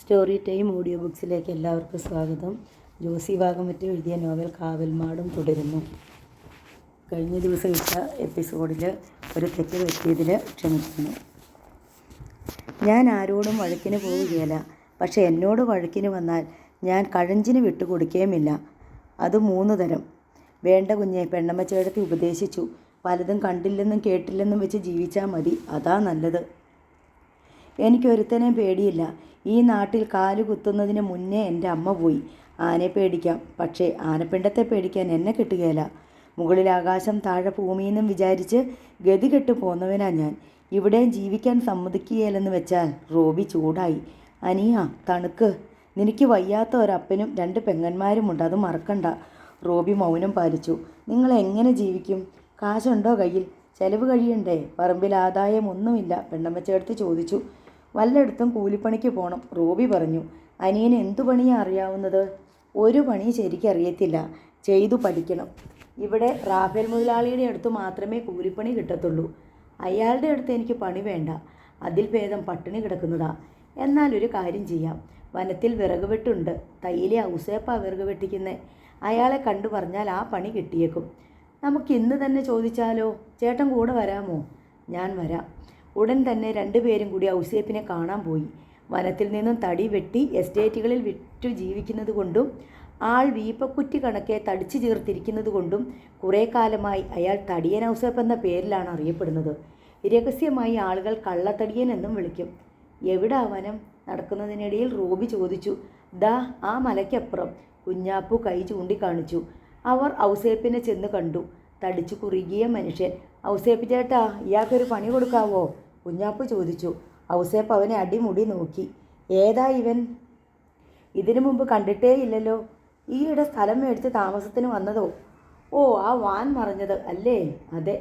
Story time audio ബുക്സിലേക്ക് എല്ലാവർക്കും സ്വാഗതം. ജോസി വാഗമറ്റ് എഴുതിയ നോവൽ കാവൽമാടും തുടരുന്നു. കഴിഞ്ഞ ദിവസം ഇട്ട എപ്പിസോഡിൽ ഒരു തെറ്റ് പറ്റിയതിൽ ക്ഷമിക്കുന്നു. ഞാൻ ആരോടും വഴക്കിന് പോവുകയില്ല. പക്ഷേ എന്നോട് വഴക്കിന് വന്നാൽ ഞാൻ കഴഞ്ചിന് വിട്ടുകൊടുക്കുകയുമില്ല. അത് 3 തരം. വേണ്ട കുഞ്ഞെ, പെണ്ണമ്മ ചേട്ടത്തി ഉപദേശിച്ചു. പലതും കണ്ടില്ലെന്നും കേട്ടില്ലെന്നും വെച്ച് ജീവിച്ചാൽ മതി. അതാ നല്ലത്. എനിക്കൊരുത്തനെയും പേടിയില്ല. ഈ നാട്ടിൽ കാല് കുത്തുന്നതിന് മുന്നേ എൻ്റെ അമ്മ പോയി. ആനയെ പേടിക്കാം, പക്ഷേ ആനപ്പിണ്ടത്തെ പേടിക്കാൻ എന്നെ കിട്ടുകയില്ല. മുകളിൽ ആകാശം താഴെ ഭൂമിയെന്നും വിചാരിച്ച് ഗതി കെട്ടു പോന്നവനാ ഞാൻ. ഇവിടെയും ജീവിക്കാൻ സമ്മതിക്കുകയില്ലെന്ന് വെച്ചാൽ റോബി ചൂടായി. അനിയ തണുക്ക്. നിനക്ക് വയ്യാത്ത ഒരപ്പനും 2 പെങ്ങന്മാരുമുണ്ട്, അത് മറക്കണ്ട. റോബി മൗനം പാലിച്ചു. നിങ്ങൾ എങ്ങനെ ജീവിക്കും? കാശുണ്ടോ കയ്യിൽ? ചെലവ് കഴിയണ്ടേ? പറമ്പിൽ ആദായം ഒന്നുമില്ല. പെണ്ണമ്മച്ചേർത്ത് ചോദിച്ചു. വല്ലയിടത്തും കൂലിപ്പണിക്ക് പോകണം, റോബി പറഞ്ഞു. അനിയന് എന്തു പണിയാണ് അറിയാവുന്നത്? ഒരു പണി ശരിക്കറിയത്തില്ല. ചെയ്തു പഠിക്കണം. ഇവിടെ റാഫേൽ മുതലാളിയുടെ അടുത്ത് മാത്രമേ കൂലിപ്പണി കിട്ടത്തുള്ളൂ. അയാളുടെ അടുത്ത് എനിക്ക് പണി വേണ്ട. അതിൽ ഭേദം പട്ടിണി കിടക്കുന്നതാ. എന്നാൽ ഒരു കാര്യം ചെയ്യാം. വനത്തിൽ വിറക് വെട്ടുണ്ട്. തയ്യിലെ ഔസേപ്പാ വിറക് വെട്ടിക്കുന്നേ. അയാളെ കണ്ടു പറഞ്ഞാൽ ആ പണി കിട്ടിയേക്കും. നമുക്ക് ഇന്ന് തന്നെ ചോദിച്ചാലോ? ചേട്ടൻ കൂടെ വരാമോ? ഞാൻ വരാം. ഉടൻ തന്നെ 2 പേരും കൂടി ഔസേപ്പിനെ കാണാൻ പോയി. വനത്തിൽ നിന്നും തടി വെട്ടി എസ്റ്റേറ്റുകളിൽ വിറ്റു ജീവിക്കുന്നത് കൊണ്ടും ആൾ വീപ്പക്കുറ്റി കണക്കെ തടിച്ചു ചേർത്തിരിക്കുന്നത് കൊണ്ടും കുറേ കാലമായി അയാൾ തടിയൻ ഔസേപ്പ് എന്ന പേരിലാണ് അറിയപ്പെടുന്നത്. രഹസ്യമായി ആളുകൾ കള്ളത്തടിയൻ എന്നും വിളിക്കും. എവിടാ വനം? നടക്കുന്നതിനിടയിൽ റോബി ചോദിച്ചു. ദാ ആ മലയ്ക്കപ്പുറം. കുഞ്ഞാപ്പു കൈ ചൂണ്ടിക്കാണിച്ചു. അവർ ഔസേപ്പിനെ ചെന്ന് കണ്ടു. തടിച്ചു കുറുകിയ മനുഷ്യൻ. ഔസേപ്പ് ചേട്ടാ, ഇയാൾക്കൊരു പണി കൊടുക്കാവോ? കുഞ്ഞാപ്പു ചോദിച്ചു. ഔസേപ്പ് അവനെ അടിമുടി നോക്കി. ഏതാ ഇവൻ? ഇതിനു മുമ്പ് കണ്ടിട്ടേ ഇല്ലല്ലോ. ഈയിടെ സ്ഥലം മേടിച്ച് താമസത്തിന് വന്നതോ? ഓ, ആ വാൻ മറിഞ്ഞത് അല്ലേ? അതെ.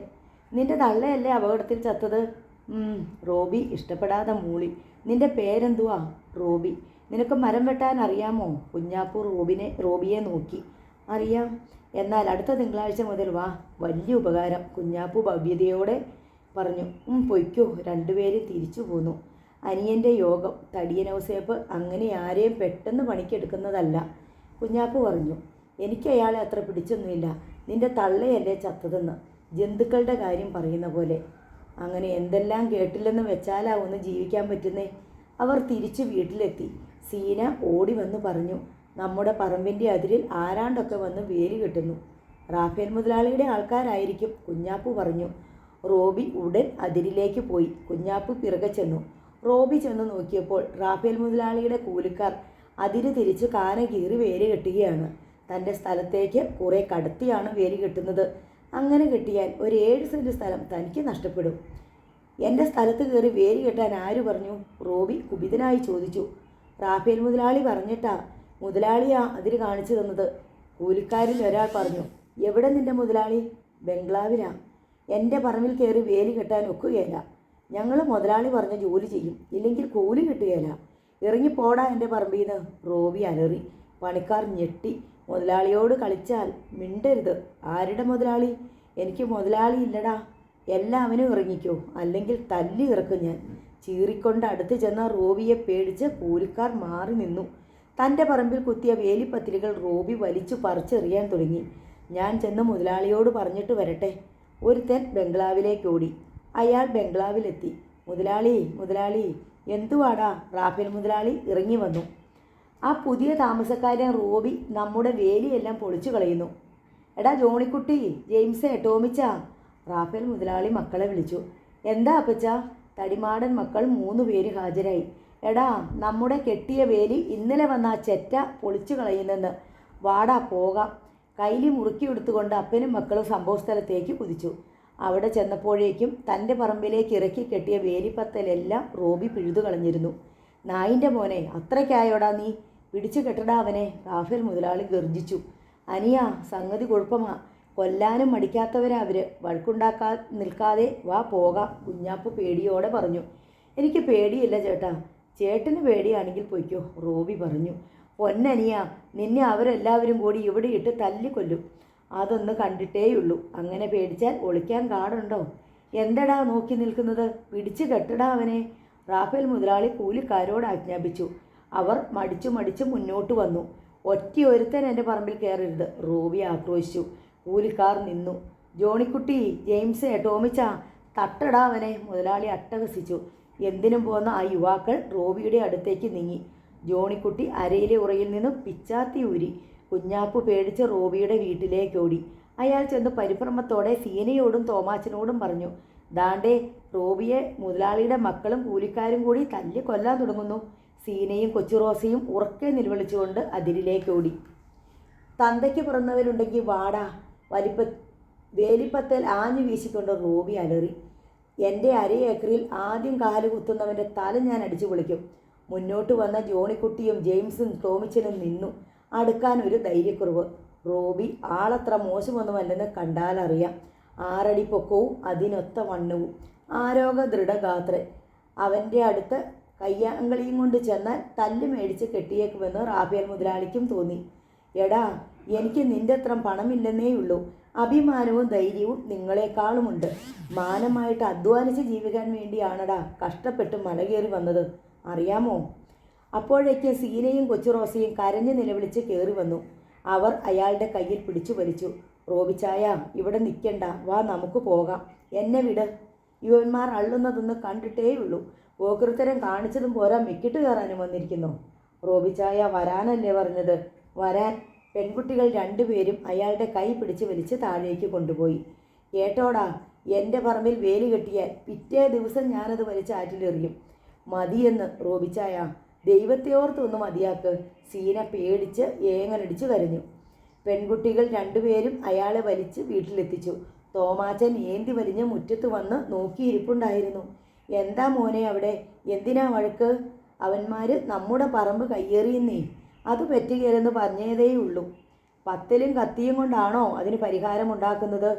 നിന്റെ തള്ളയല്ലേ അപകടത്തിൽ ചത്തത്? റോബി ഇഷ്ടപ്പെടാതെ മൂളി. നിന്റെ പേരെന്തുവാ? റോബി. നിനക്ക് മരം വെട്ടാൻ അറിയാമോ? കുഞ്ഞാപ്പു റോബിയെ നോക്കി. അറിയാം. എന്നാൽ അടുത്ത തിങ്കളാഴ്ച മുതൽ വാ. വലിയ ഉപകാരം, കുഞ്ഞാപ്പു ഭവ്യതയോടെ പറഞ്ഞു. പൊയ്ക്കോ. 2 പേരും തിരിച്ചു പോന്നു. അനിയൻ്റെ യോഗം. തടിയൻ ഔസേപ്പ് അങ്ങനെ ആരെയും പെട്ടെന്ന് പണിക്കെടുക്കുന്നതല്ല. കുഞ്ഞാപ്പു പറഞ്ഞു. എനിക്ക് അയാളെ അത്ര പിടിച്ചൊന്നുമില്ല. നിന്റെ തള്ളയല്ലേ ചത്തതെന്ന്. ജന്തുക്കളുടെ കാര്യം പറയുന്ന പോലെ. അങ്ങനെ എന്തെല്ലാം കേട്ടില്ലെന്ന് വെച്ചാലാ ഒന്ന് ജീവിക്കാൻ പറ്റുന്നേ. അവർ തിരിച്ചു വീട്ടിലെത്തി. സീന ഓടി വന്ന് പറഞ്ഞു. നമ്മുടെ പറമ്പിൻ്റെ അതിരിൽ ആരാണ്ടൊക്കെ വന്ന് വേലി കെട്ടുന്നു. റാഫേൽ മുതലാളിയുടെ ആൾക്കാരായിരിക്കും, കുഞ്ഞാപ്പു പറഞ്ഞു. റോബി ഉടൻ അതിരിലേക്ക് പോയി. കുഞ്ഞാപ്പു പിറകെ ചെന്നു. റോബി ചെന്ന് നോക്കിയപ്പോൾ റാഫേൽ മുതലാളിയുടെ കൂലിക്കാർ അതിര് തിരിച്ച് കാന കീറി വേലി കെട്ടുകയാണ്. തൻ്റെ സ്ഥലത്തേക്ക് കുറേ കടത്തിയാണ് വേലി കെട്ടുന്നത്. അങ്ങനെ കെട്ടിയാൽ ഒരു 7 സെൻറ്റ് സ്ഥലം തനിക്ക് നഷ്ടപ്പെടും. എൻ്റെ സ്ഥലത്ത് കയറി വേലി കെട്ടാൻ ആര് പറഞ്ഞു? റോബി കുപിതനായി ചോദിച്ചു. റാഫേൽ മുതലാളി പറഞ്ഞിട്ടാ. മുതലാളിയാ അതിര് കാണിച്ചു തന്നത്. കൂലിക്കാരിൽ ഒരാൾ പറഞ്ഞു. എവിടെ നിൻ്റെ മുതലാളി? ബംഗ്ലാവിലാ. എൻ്റെ പറമ്പിൽ കയറി വേലി കെട്ടാൻ ഒക്കുകയില്ല. ഞങ്ങൾ മുതലാളി പറഞ്ഞ ജോലി ചെയ്യും, ഇല്ലെങ്കിൽ കൂലി കിട്ടുകയില്ല. ഇറങ്ങിപ്പോടാ എൻ്റെ പറമ്പിൽ നിന്ന്, റോബി അലറി. പണിക്കാർ ഞെട്ടി. മുതലാളിയോട് കളിച്ചാൽ മിണ്ടരുത്. ആരുടെ മുതലാളി? എനിക്ക് മുതലാളി ഇല്ലടാ. എല്ലാവനും ഇറങ്ങിക്കോ, അല്ലെങ്കിൽ തല്ലി ഇറക്കും ഞാൻ. ചീറിക്കൊണ്ട് അടുത്ത് ചെന്ന റോബിയെ പേടിച്ച് കൂലിക്കാർ മാറി നിന്നു. തൻ്റെ പറമ്പിൽ കുത്തിയ വേലിപ്പത്തിരികൾ റോബി വലിച്ചു പറിച്ചെറിയാൻ തുടങ്ങി. ഞാൻ ചെന്ന് മുതലാളിയോട് പറഞ്ഞിട്ട് വരട്ടെ. ഒരുത്തൻ ബംഗ്ലാവിലേക്ക് ഓടി. അയാൾ ബംഗ്ലാവിലെത്തി. മുതലാളി, മുതലാളി. എന്തുവാടാ? റാഫേൽ മുതലാളി ഇറങ്ങി വന്നു. ആ പുതിയ താമസക്കാരൻ റോബി നമ്മുടെ വേലിയെല്ലാം പൊളിച്ചു കളയുന്നു. എടാ ജോണിക്കുട്ടി, ജെയിംസേ, ടോമിച്ച. റാഫേൽ മുതലാളി മക്കളെ വിളിച്ചു. എന്താ അപ്പച്ച? തടിമാടൻ മക്കൾ 3 പേര് ഹാജരായി. എടാ, നമ്മുടെ കെട്ടിയ വേലി ഇന്നലെ വന്ന ആ ചെറ്റ പൊളിച്ചു കളയുന്നെന്ന്. വാടാ പോകാം. കൈലി മുറുക്കി എടുത്തുകൊണ്ട് അപ്പനും മക്കളും സംഭവസ്ഥലത്തേക്ക് കുതിച്ചു. അവിടെ ചെന്നപ്പോഴേക്കും തൻ്റെ പറമ്പിലേക്ക് ഇറക്കി കെട്ടിയ വേലിപ്പത്തലെല്ലാം റോബി പിഴുതു കളഞ്ഞിരുന്നു. നായിൻ്റെ മോനെ, അത്രയ്ക്കായോടാ നീ? പിടിച്ചു കെട്ടടാ അവനെ, റാഫേൽ മുതലാളി ഗർജിച്ചു. അനിയ, സംഗതി കുഴപ്പമാ. കൊല്ലാനും മടിക്കാത്തവരാ അവർ. വഴക്കുണ്ടാക്കാൻ നിൽക്കാതെ വാ പോകാം, കുഞ്ഞാപ്പു പേടിയോടെ പറഞ്ഞു. എനിക്ക് പേടിയില്ല ചേട്ടാ. ചേട്ടന് പേടിയാണെങ്കിൽ പൊയ്ക്കോ, റോബി പറഞ്ഞു. പൊന്നനിയ, നിന്നെ അവരെല്ലാവരും കൂടി ഇവിടെ ഇട്ട് തല്ലിക്കൊല്ലും. അതൊന്ന് കണ്ടിട്ടേയുള്ളൂ. അങ്ങനെ പേടിച്ചാൽ ഒളിക്കാൻ കാടുണ്ടോ? എന്തടാ നോക്കി നിൽക്കുന്നത്? പിടിച്ചു കെട്ടടാ അവനെ, റാഫേൽ മുതലാളി കൂലിക്കാരോട് ആജ്ഞാപിച്ചു. അവർ മടിച്ചു മടിച്ച് മുന്നോട്ട് വന്നു. ഒറ്റയൊരുത്തൻ എൻ്റെ പറമ്പിൽ കയറരുത്, റോബി ആക്രോശിച്ചു. കൂലിക്കാർ നിന്നു. ജോണിക്കുട്ടി, ജെയിംസ്, ടോമിച്ച, തട്ടടാ അവനെ, മുതലാളി അട്ടഹസിച്ചു. എന്തിനും പോന്ന ആ യുവാക്കൾ റോബിയുടെ അടുത്തേക്ക് നീങ്ങി. ജോണിക്കുട്ടി അരയിലെ ഉറയിൽ നിന്നും പിച്ചാത്തി ഊരി. കുഞ്ഞാപ്പു പേടിച്ച് റോബിയുടെ വീട്ടിലേക്കോടി. അയാൾ ചെന്ന് പരിഭ്രമത്തോടെ സീനയോടും തോമാച്ചനോടും പറഞ്ഞു, ദാണ്ടേ റോബിയെ മുതലാളിയുടെ മക്കളും കൂലിക്കാരും കൂടി തല്ലി കൊല്ലാൻ തുടങ്ങുന്നു. സീനയും കൊച്ചു റോസയും ഉറക്കെ നിലവിളിച്ചുകൊണ്ട് അതിരിലേക്കോടി. തന്തയ്ക്ക് പിറന്നവരുണ്ടെങ്കിൽ വാടാ, വേലിപ്പത്തൽ ആഞ്ഞു വീശിക്കൊണ്ട് റോബി അലറി. എൻ്റെ ഏക്കറിൽ ആദ്യം കാല് കുത്തുന്നവൻ്റെ തല ഞാൻ അടിച്ചു പൊളിക്കും. മുന്നോട്ട് വന്ന ജോണിക്കുട്ടിയും ജെയിംസും ടോമിച്ചനും നിന്നു. അടുക്കാൻ ഒരു ധൈര്യക്കുറവ്. റോബി ആളത്ര മോശമൊന്നുമല്ലെന്ന് കണ്ടാലറിയാം. 6 അടി പൊക്കവും അതിനൊത്ത വണ്ണവും, ആരോഗ്യ ദൃഢഗാത്രൻ. അവൻ്റെ അടുത്ത് കയ്യാങ്കളിയും കൊണ്ട് ചെന്നാൽ തല്ല് മേടിച്ച് കെട്ടിയേക്കുമെന്ന് റാഫേൽ മുതലാളിക്കും തോന്നി. എടാ, എനിക്ക് നിൻ്റെ അത്ര പണമില്ലെന്നേയുള്ളൂ. അഭിമാനവും ധൈര്യവും നിങ്ങളെക്കാളുമുണ്ട്. മാനമായിട്ട് അധ്വാനിച്ച് ജീവിക്കാൻ വേണ്ടിയാണടാ കഷ്ടപ്പെട്ട് മലകേറി വന്നത്, അറിയാമോ? അപ്പോഴേക്ക് സീനയും കൊച്ചു റോസയും കരഞ്ഞു നിലവിളിച്ച് കയറി വന്നു. അവർ അയാളുടെ കയ്യിൽ പിടിച്ചു വലിച്ചു. റോബിച്ചായ, ഇവിടെ നിൽക്കണ്ട, വാ നമുക്ക് പോകാം. എന്നെ വിട്. യുവന്മാർ അള്ളുന്നതൊന്ന് കണ്ടിട്ടേയുള്ളൂ. പോക്കൃത്തരം കാണിച്ചതും പോരാ, മെക്കിട്ട് കയറാനും വന്നിരിക്കുന്നു. റോബിച്ചായ, വരാനല്ലേ പറഞ്ഞത്? വരാൻ. പെൺകുട്ടികൾ 2 പേരും അയാളുടെ കൈ പിടിച്ച് വലിച്ച് താഴേക്ക് കൊണ്ടുപോയി. കേട്ടോടാ, എൻ്റെ പറമ്പിൽ വേലി കെട്ടിയാൽ പിറ്റേ ദിവസം ഞാനത് വലിച്ച് ആറ്റിലെറിയും. മതിയെന്ന് റോബിച്ചായ, ദൈവത്തെ ഓർത്തൊന്ന് മതിയാക്ക്. സീന പേടിച്ച് ഏങ്ങലടിച്ച് കരഞ്ഞു. പെൺകുട്ടികൾ 2 പേരും അയാളെ വലിച്ച് വീട്ടിലെത്തിച്ചു. തോമാച്ചൻ ഏന്തി വലിഞ്ഞ് മുറ്റത്ത് വന്ന് നോക്കിയിരിപ്പുണ്ടായിരുന്നു. എന്താ മോനെ അവിടെ, എന്തിനാ വഴക്ക്? അവന്മാർ നമ്മുടെ പറമ്പ് കയ്യേറിയെന്നേ. അത് പറ്റുകയില്ലെന്ന് പറഞ്ഞതേയുള്ളൂ. പത്തലും കത്തിയും കൊണ്ടാണോ അതിന് പരിഹാരമുണ്ടാക്കുന്നത്?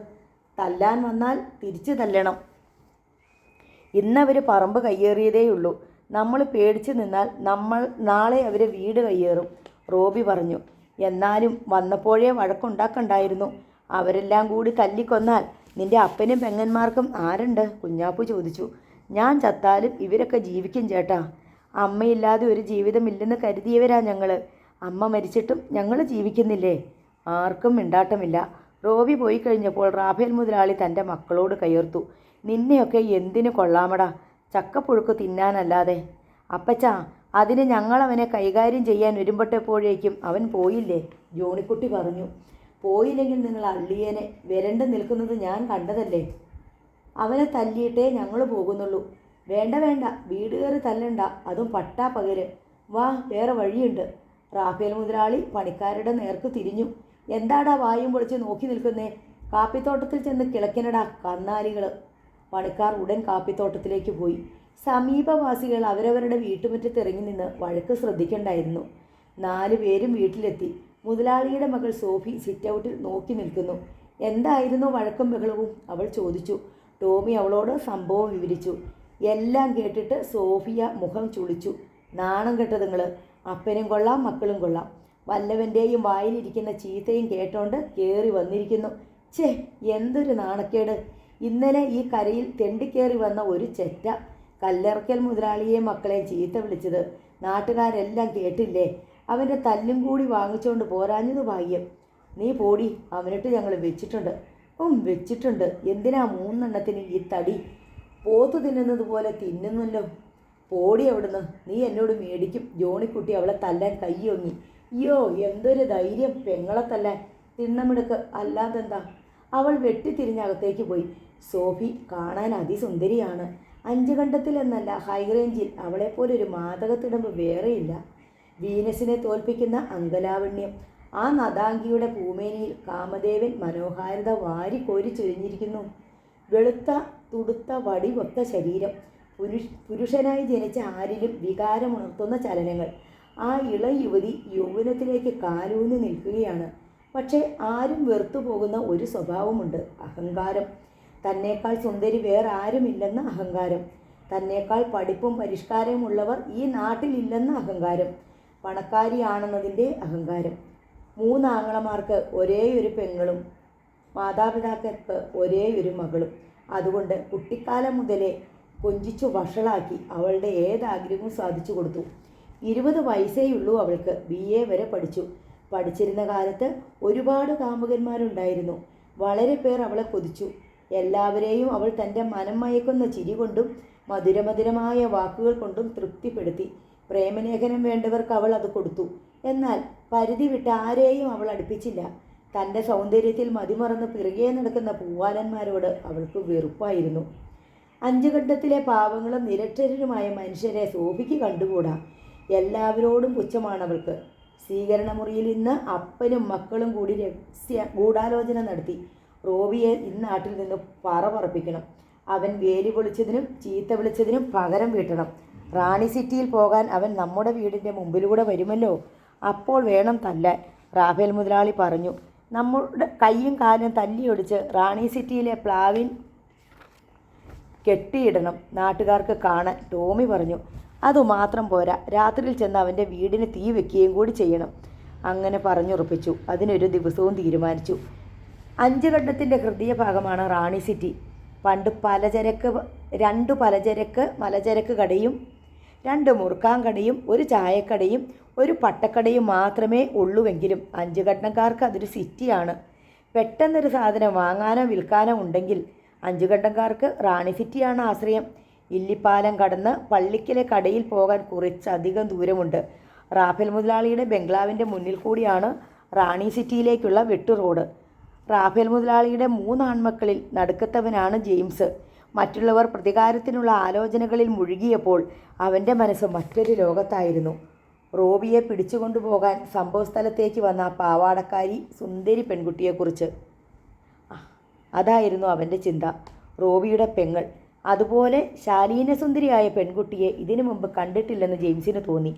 തല്ലാൻ വന്നാൽ തിരിച്ചു തല്ലണം. ഇന്നവർ പറമ്പ് കയ്യേറിയതേയുള്ളൂ. നമ്മൾ പേടിച്ച് നിന്നാൽ നാളെ അവരെ വീട് കയ്യേറും, റോബി പറഞ്ഞു. എന്നാലും വന്നപ്പോഴേ വഴക്കുണ്ടാക്കണ്ടായിരുന്നു. അവരെല്ലാം കൂടി തല്ലിക്കൊന്നാൽ നിൻ്റെ അപ്പനും പെങ്ങന്മാർക്കും ആരുണ്ട്? കുഞ്ഞാപ്പു ചോദിച്ചു. ഞാൻ ചത്താലും ഇവരൊക്കെ ജീവിക്കും ചേട്ടാ. അമ്മയില്ലാതെ ഒരു ജീവിതമില്ലെന്ന് കരുതിയവരാ ഞങ്ങൾ. അമ്മ മരിച്ചിട്ടും ഞങ്ങൾ ജീവിക്കുന്നില്ലേ? ആർക്കും മിണ്ടാട്ടമില്ല. റോബി പോയി കഴിഞ്ഞപ്പോൾ റാഫേൽ മുതലാളി തൻ്റെ മക്കളോട് കയർത്തു. നിന്നെയൊക്കെ എന്തിനു കൊള്ളാമടാ, ചക്കപ്പുഴുക്ക് തിന്നാനല്ലാതെ. അപ്പച്ചാ, അതിന് ഞങ്ങളവനെ കൈകാര്യം ചെയ്യാൻ വരുമ്പോഴപ്പോഴേക്കും അവൻ പോയില്ലേ? ജോണിക്കുട്ടി പറഞ്ഞു. പോയില്ലെങ്കിൽ നിങ്ങൾ അള്ളിയനെ വരണ്ട് നിൽക്കുന്നത് ഞാൻ കണ്ടതല്ലേ. അവനെ തല്ലിയിട്ടേ ഞങ്ങൾ പോകുന്നുള്ളൂ. വേണ്ട വേണ്ട, വീട് കയറി തല്ലണ്ട, അതും പട്ടാ പകര്. വാ, വേറെ വഴിയുണ്ട്. റാഫേൽ മുതലാളി പണിക്കാരുടെ നേർക്ക് തിരിഞ്ഞു. എന്താടാ വായും പൊളിച്ച് നോക്കി നിൽക്കുന്നേ? കാപ്പിത്തോട്ടത്തിൽ ചെന്ന് കിളക്കിനടാ കന്നാലികൾ. പണിക്കാർ ഉടൻ കാപ്പിത്തോട്ടത്തിലേക്ക് പോയി. സമീപവാസികൾ അവരവരുടെ വീട്ടുമുറ്റത്ത് ഇറങ്ങി നിന്ന് വഴക്ക് ശ്രദ്ധിക്കണ്ടായിരുന്നു. 4 പേരും വീട്ടിലെത്തി. മുതലാളിയുടെ മകൾ സോഫി സിറ്റൗട്ടിൽ നോക്കി നിൽക്കുന്നു. എന്തായിരുന്നു വഴക്കും ബഹളവും? അവൾ ചോദിച്ചു. ടോമി അവളോട് സംഭവം വിവരിച്ചു. എല്ലാം കേട്ടിട്ട് സോഫിയ മുഖം ചുളിച്ചു. നാണം കെട്ടതുങ്ങൾ. അപ്പനും കൊള്ളാം, മക്കളും കൊള്ളാം. വല്ലവൻ്റെയും വായിലിരിക്കുന്ന ചീത്തയും കേട്ടോണ്ട് കയറി വന്നിരിക്കുന്നു. ഛേ, എന്തൊരു നാണക്കേട്! ഇന്നലെ ഈ കരയിൽ തെണ്ടിക്കേറി വന്ന ഒരു ചെറ്റ കല്ലറക്കൽ മുതലാളിയെ മക്കളെ ചീത്ത വിളിച്ചത് നാട്ടുകാരെല്ലാം കേട്ടില്ലേ? അവൻ്റെ തല്ലും കൂടി വാങ്ങിച്ചുകൊണ്ട് പോരാഞ്ഞത് ഭാഗ്യം. നീ പോടി, അവനിട്ട് ഞങ്ങൾ വെച്ചിട്ടുണ്ട്. വെച്ചിട്ടുണ്ട്. എന്തിനാ 3 എണ്ണത്തിന് ഈ തടി? പോത്തു തിന്നുന്നത് പോലെ തിന്നുന്നല്ലോ. പോടി അവിടുന്ന്, നീ എന്നോട് മേടിക്കും. ജോണിക്കുട്ടി അവളെ തല്ലാൻ കയ്യൊങ്ങി. അയ്യോ, എന്തൊരു ധൈര്യം പെങ്ങളെ തല്ലാൻ! തിണ്ണമിടുക്ക് അല്ലാതെന്താ. അവൾ വെട്ടിത്തിരിഞ്ഞകത്തേക്ക് പോയി. സോഫി കാണാൻ അതിസുന്ദരിയാണ്. 5 കണ്ടത്തിൽ എന്നല്ല, ഹൈറേഞ്ചിൽ അവളെപ്പോലൊരു മാതകത്തിടമ്പ് വേറെയില്ല. വീനസിനെ തോൽപ്പിക്കുന്ന അങ്കലാവണ്യം. ആ നദാംഗിയുടെ പൂമേനിയിൽ കാമദേവൻ മനോഹാരിത വാരിക്കോരി ചൊരിഞ്ഞിരിക്കുന്നു. വെളുത്ത തുടുത്ത വടിവൊത്ത ശരീരം, പുരുഷനായി ജനിച്ച ആരിലും വികാരമുണർത്തുന്ന ചലനങ്ങൾ. ആ യുവതി യൗവനത്തിലേക്ക് കാലൂന്നി നിൽക്കുകയാണ്. പക്ഷേ ആരും വെറുത്തു പോകുന്ന ഒരു സ്വഭാവമുണ്ട്, അഹങ്കാരം. തന്നേക്കാൾ സുന്ദരി വേറെ ആരുമില്ലെന്ന അഹങ്കാരം. തന്നേക്കാൾ പഠിപ്പും പരിഷ്കാരവും ഉള്ളവർ ഈ നാട്ടിലില്ലെന്ന അഹങ്കാരം. പണക്കാരിയാണെന്നതിൻ്റെ അഹങ്കാരം. 3 ആങ്ങളമാർക്ക് ഒരേയൊരു പെങ്ങളും മാതാപിതാക്കൾക്ക് ഒരേയൊരു മകളും. അതുകൊണ്ട് കുട്ടിക്കാലം മുതലേ കൊഞ്ചിച്ചു വഷളാക്കി അവളുടെ ഏതാഗ്രഹവും സാധിച്ചു കൊടുത്തു. 20 വയസ്സേയുള്ളൂ അവൾക്ക്. BA വരെ പഠിച്ചു. പഠിച്ചിരുന്ന കാലത്ത് ഒരുപാട് കാമുകന്മാരുണ്ടായിരുന്നു. വളരെ പേർ അവളെ കൊതിച്ചു. എല്ലാവരെയും അവൾ തൻ്റെ മനം മയക്കുന്ന ചിരി കൊണ്ടും മധുരമധുരമായ വാക്കുകൾ കൊണ്ടും തൃപ്തിപ്പെടുത്തി. പ്രേമലേഖനം വേണ്ടവർക്ക് അവൾ അത് കൊടുത്തു. എന്നാൽ പരിധി വിട്ട് ആരെയും അവൾ അടുപ്പിച്ചില്ല. തൻ്റെ സൗന്ദര്യത്തിൽ മതിമറന്ന് പിറകെ നടക്കുന്ന പൂവാലന്മാരോട് അവൾക്ക് വെറുപ്പായിരുന്നു. 5 ഘട്ടത്തിലെ പാവങ്ങളും നിരക്ഷരരുമായ മനുഷ്യരെ സോഫിക്ക് കണ്ടുകൂടാ. എല്ലാവരോടും പുച്ഛമാണവൾക്ക്. സ്വീകരണമുറിയിൽ ഇന്ന് അപ്പനും മക്കളും കൂടി ഗൂഢാലോചന നടത്തി. റോബിയെ ഇന്നാട്ടിൽ നിന്ന് പറപ്പിക്കണം. അവൻ വേലി പൊളിച്ചതിനും ചീത്ത വിളിച്ചതിനും പകരം വീട്ടണം. റാണി സിറ്റിയിൽ പോകാൻ അവൻ നമ്മുടെ വീടിൻ്റെ മുമ്പിലൂടെ വരുമല്ലോ, അപ്പോൾ വേണം തല്ലാൻ, റാഫേൽ മുതലാളി പറഞ്ഞു. നമ്മുടെ കൈയും കാലും തല്ലിയൊടിച്ച് റാണി സിറ്റിയിലെ പ്ലാവിൻ കെട്ടിയിടണം നാട്ടുകാർക്ക് കാണാൻ, ടോമി പറഞ്ഞു. അതുമാത്രം പോരാ, രാത്രിയിൽ ചെന്ന് അവൻ്റെ വീടിന് തീ വയ്ക്കുകയും കൂടി ചെയ്യണം. അങ്ങനെ പറഞ്ഞുറപ്പിച്ചു. അതിനൊരു ദിവസവും തീരുമാനിച്ചു. 5 ഘട്ടത്തിൻ്റെ ഹൃദയഭാഗമാണ് റാണി സിറ്റി. പണ്ട് 2 മലചരക്ക് കടയും 2 മുറുക്കാൻ കടയും 1 ചായക്കടയും 1 പട്ടക്കടയും മാത്രമേ ഉള്ളുവെങ്കിലും 5 ഘട്ടക്കാർക്ക് അതൊരു സിറ്റിയാണ്. പെട്ടെന്നൊരു സാധനം വാങ്ങാനോ വിൽക്കാനോ ഉണ്ടെങ്കിൽ 5 ഘട്ടക്കാർക്ക് റാണി സിറ്റിയാണ് ആശ്രയം. ഇല്ലിപ്പാലം കടന്ന് പള്ളിക്കലെ കടയിൽ പോകാൻ കുറച്ചധികം ദൂരമുണ്ട്. റാഫേൽ മുതലാളിയുടെ ബംഗ്ലാവിൻ്റെ മുന്നിൽ കൂടിയാണ് റാണി സിറ്റിയിലേക്കുള്ള വെട്ടു റോഡ്. റാഫേൽ മുതലാളിയുടെ 3 ആൺമക്കളിൽ നടുക്കത്തവനാണ് ജെയിംസ്. മറ്റുള്ളവർ പ്രതികാരത്തിനുള്ള ആലോചനകളിൽ മുഴുകിയപ്പോൾ അവൻ്റെ മനസ്സ് മറ്റൊരു ലോകത്തായിരുന്നു. റോബിയെ പിടിച്ചുകൊണ്ടുപോകാൻ സംഭവസ്ഥലത്തേക്ക് വന്ന പാവാടക്കാരി സുന്ദരി പെൺകുട്ടിയെക്കുറിച്ച്. അതായിരുന്നു അവൻ്റെ ചിന്ത. റോബിയുടെ പെങ്ങൾ. അതുപോലെ ശാലീനസുന്ദരിയായ പെൺകുട്ടിയെ ഇതിനു മുമ്പ് കണ്ടിട്ടില്ലെന്ന് ജെയിംസിന് തോന്നി.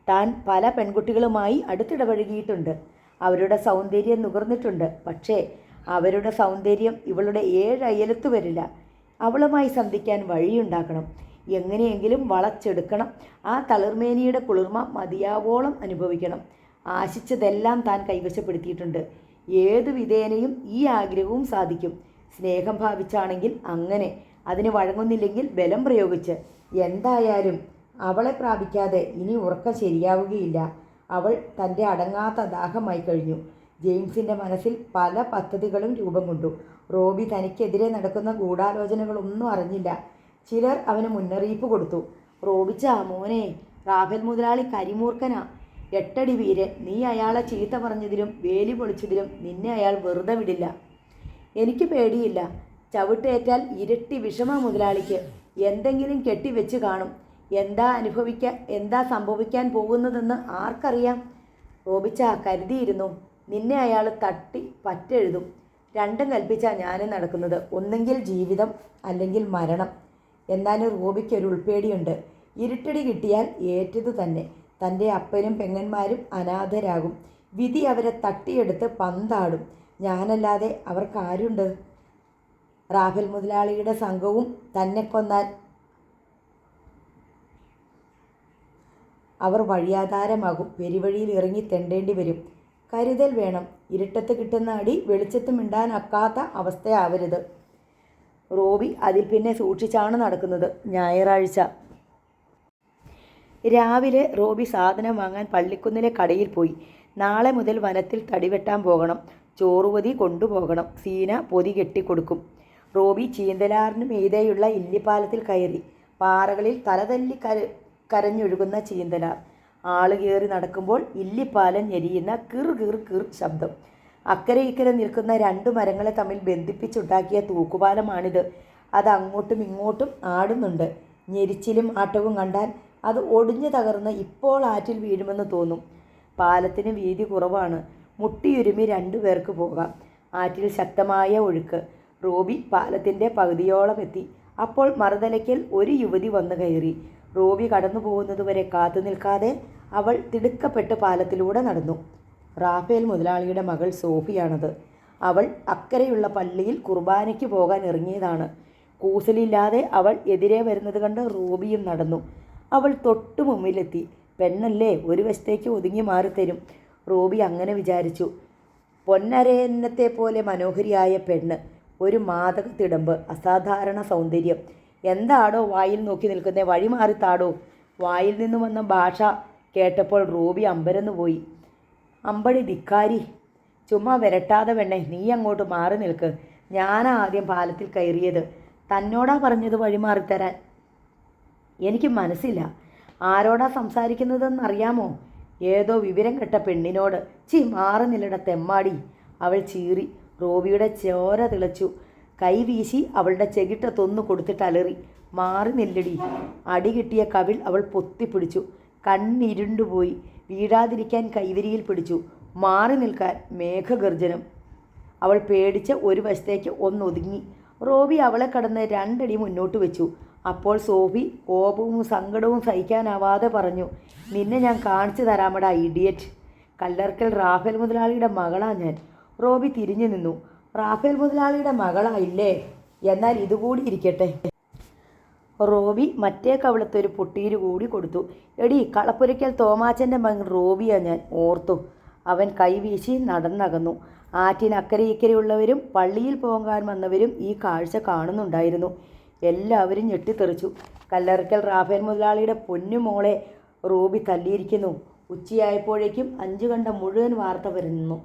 താൻ പല പെൺകുട്ടികളുമായി അടുത്തിടപഴകിയിട്ടുണ്ട്. അവരുടെ സൗന്ദര്യം നുകർന്നിട്ടുണ്ട്. പക്ഷേ അവരുടെ സൗന്ദര്യം ഇവളുടെ 7 അയലത്ത് വരില്ല. അവളുമായി സന്ധിക്കാൻ വഴിയുണ്ടാക്കണം. എങ്ങനെയെങ്കിലും വളച്ചെടുക്കണം. ആ തളിർമേനിയുടെ കുളിർമ മതിയാവോളം അനുഭവിക്കണം. ആശിച്ചതെല്ലാം താൻ കൈവശപ്പെടുത്തിയിട്ടുണ്ട്. ഏതു വിധേനയും ഈ ആഗ്രഹവും സാധിക്കും. സ്നേഹം ഭാവിച്ചാണെങ്കിൽ അങ്ങനെ, അതിന് വഴങ്ങുന്നില്ലെങ്കിൽ ബലം പ്രയോഗിച്ച്. എന്തായാലും അവളെ പ്രാപിക്കാതെ ഇനി ഉറക്കം ശരിയാവുകയില്ല. അവൾ തൻ്റെ അടങ്ങാത്ത ദാഹമായി കഴിഞ്ഞു. ജെയിംസിൻ്റെ മനസ്സിൽ പല പദ്ധതികളും രൂപം കൊണ്ടു. റോബി തനിക്കെതിരെ നടക്കുന്ന ഗൂഢാലോചനകളൊന്നും അറിഞ്ഞില്ല. ചിലർ അവന് മുന്നറിയിപ്പ് കൊടുത്തു. റോബിച്ചാ മോനെ, റാഫേൽ മുതലാളി കരിമൂർഖനാ, 8 അടി വീരൻ. നീ അയാളെ ചീത്ത പറഞ്ഞതിലും വേലി പൊളിച്ചതിലും നിന്നെ അയാൾ വെറുതെ വിടില്ല. എനിക്ക് പേടിയില്ല. ചവിട്ടേറ്റാൽ ഇരട്ടി വിഷമ മുതലാളിക്ക്. എന്തെങ്കിലും കെട്ടിവെച്ച് കാണും. എന്താ സംഭവിക്കാൻ പോകുന്നതെന്ന് ആർക്കറിയാം? റോബിച്ച കരുതിയിരുന്നു. നിന്നെ അയാൾ തട്ടി പറ്റെഴുതും. രണ്ടും കൽപ്പിച്ചാണ് ഞാനും നടക്കുന്നത്. ഒന്നെങ്കിൽ ജീവിതം, അല്ലെങ്കിൽ മരണം. എന്നാലും റോബിക്കൊരു ഉൾപ്പേടിയുണ്ട്. ഇരുട്ടടി കിട്ടിയാൽ ഏറ്റതു തന്നെ. തൻ്റെ അപ്പനും പെങ്ങന്മാരും അനാഥരാകും. വിധി അവരെ തട്ടിയെടുത്ത് പന്താടും. ഞാനല്ലാതെ അവർക്കാരുണ്ട്? റാഫേൽ മുതലാളിയുടെ സംഘവും തന്നെ കൊന്നാൽ അവർ വഴിയാധാരമാകും. പെരുവഴിയിൽ ഇറങ്ങി തെണ്ടേണ്ടി വരും. കരുതൽ വേണം. ഇരുട്ടത്ത് കിട്ടുന്ന അടി വെളിച്ചത്ത് മിണ്ടാനൊക്കാത്ത അവസ്ഥയാവരുത്. റോബി അതിൽ പിന്നെ സൂക്ഷിച്ചാണ് നടക്കുന്നത്. ഞായറാഴ്ച രാവിലെ റോബി സാധനം വാങ്ങാൻ പള്ളിക്കുന്നിലെ കടയിൽ പോയി. നാളെ മുതൽ വനത്തിൽ തടിവെട്ടാൻ പോകണം. ചോറുപൊതി കൊണ്ടുപോകണം. സീന പൊതി കെട്ടിക്കൊടുക്കും. റോബി ചീന്തലാറിന് മീതെയുള്ള ഇല്ലിപ്പാലത്തിൽ കയറി. പാറകളിൽ തലതല്ലി കരഞ്ഞൊഴുകുന്ന ചീന്തലാർ. ആള് കയറി നടക്കുമ്പോൾ ഇല്ലിപ്പാലം ഞെരിയുന്ന കിർ കിർ കിർ ശബ്ദം. അക്കരെ ഇക്കരെ നിൽക്കുന്ന 2 മരങ്ങളെ തമ്മിൽ ബന്ധിപ്പിച്ചുണ്ടാക്കിയ തൂക്കുപാലമാണിത്. അത് അങ്ങോട്ടും ഇങ്ങോട്ടും ആടുന്നുണ്ട്. ഞെരിച്ചിലും ആട്ടവും കണ്ടാൽ അത് ഒടിഞ്ഞു തകർന്ന് ഇപ്പോൾ ആറ്റിൽ വീഴുമെന്ന് തോന്നും. പാലത്തിന് വീതി കുറവാണ്. മുട്ടിയുരുമി 2 പേർക്ക് പോകാം. ആറ്റിൽ ശക്തമായ ഒഴുക്ക്. റോബി പാലത്തിൻ്റെ പകുതിയോളം എത്തി. അപ്പോൾ മറുതലയ്ക്കൽ ഒരു യുവതി വന്നു കയറി. റോബി കടന്നു പോകുന്നതുവരെ കാത്തു നിൽക്കാതെ അവൾ തിടുക്കപ്പെട്ട് പാലത്തിലൂടെ നടന്നു. റാഫേൽ മുതലാളിയുടെ മകൾ സോഫിയാണത്. അവൾ അക്കരെയുള്ള പള്ളിയിൽ കുർബാനയ്ക്ക് പോകാൻ ഇറങ്ങിയതാണ്. കൂസലില്ലാതെ അവൾ എതിരെ വരുന്നത് കണ്ട് റോബിയും നടന്നു. അവൾ തൊട്ടു മുമ്പിലെത്തി. പെണ്ണല്ലേ, ഒരു വശത്തേക്ക് ഒതുങ്ങി മാറിത്തരും. റോബി അങ്ങനെ വിചാരിച്ചു. പൊന്നരയന്നത്തെ പോലെ മനോഹരിയായ പെണ്ണ്, ഒരു മാദകത്തിടമ്പ്, അസാധാരണ സൗന്ദര്യം. എന്താടോ വായിൽ നോക്കി നിൽക്കുന്നേ? വഴി മാറിത്താടോ. വായിൽ നിന്ന് വന്ന ഭാഷ കേട്ടപ്പോൾ റോബി അമ്പരന്ന് പോയി. അമ്പടി ധിക്കാരി, ചുമ്മാ വിരട്ടാതെ പെണ്ണെ, നീ അങ്ങോട്ട് മാറി നിൽക്ക്. ഞാനാ ആദ്യം പാലത്തിൽ കയറിയത്. തന്നോടാ പറഞ്ഞത് വഴിമാറിത്തരാൻ. എനിക്ക് മനസ്സില്ല. ആരോടാ സംസാരിക്കുന്നതെന്നറിയാമോ? ഏതോ വിവരം കെട്ട പെണ്ണിനോട്. മാറി നില്ലട തെമ്മാടി. അവൾ ചീറി. റോബിയുടെ ചോര തിളച്ചു. കൈ വീശി അവളുടെ ചെകിട്ടത്തൊന്നു കൊടുത്തിട്ട് അലറി. മാറി നില്ലടി. അടി കിട്ടിയ കവിൾ അവൾ പൊത്തിപ്പിടിച്ചു. കണ്ണിരുണ്ടുപോയി. വീഴാതിരിക്കാൻ കൈവരിയിൽ പിടിച്ചു. മാറി നിൽക്കാൻ മേഘഗർജനം. അവൾ പേടിച്ച് ഒരു വശത്തേക്ക് ഒന്നൊതുങ്ങി. റോബി അവളെ കടന്ന് 2 അടി മുന്നോട്ട് വെച്ചു. അപ്പോൾ സോഫി കോപവും സങ്കടവും സഹിക്കാനാവാതെ പറഞ്ഞു, നിന്നെ ഞാൻ കാണിച്ചു തരാമടാ ഇഡിയറ്റ്. കല്ലറക്കൽ റാഫേൽ മുതലാളിയുടെ മകളാ ഞാൻ. റോബി തിരിഞ്ഞു നിന്നു. റാഫേൽ മുതലാളിയുടെ മകളായില്ലേ? എന്നാൽ ഇതുകൂടി ഇരിക്കട്ടെ. റോബി മറ്റേ കവിളത്തൊരു പൊട്ടീര് കൂടി കൊടുത്തു. എടി, കളപ്പുരയ്ക്കൽ തോമാച്ചൻ്റെ മകൻ റോബിയാ ഞാൻ. ഓർത്തു. അവൻ കൈവീശി നടന്നകന്നു. ആറ്റിനക്കരെ ഇക്കരെയുള്ളവരും പള്ളിയിൽ പോകാൻ വന്നവരും ഈ കാഴ്ച കാണുന്നുണ്ടായിരുന്നു. എല്ലാവരും ഞെട്ടിത്തെറിച്ചു. കല്ലറക്കൽ റാഫേൽ മുതലാളിയുടെ പൊന്നുമോളെ റോബി തല്ലിയിരിക്കുന്നു. ഉച്ചയായപ്പോഴേക്കും 5 കണ്ട മുഴുവൻ വാർത്ത വരുന്നു.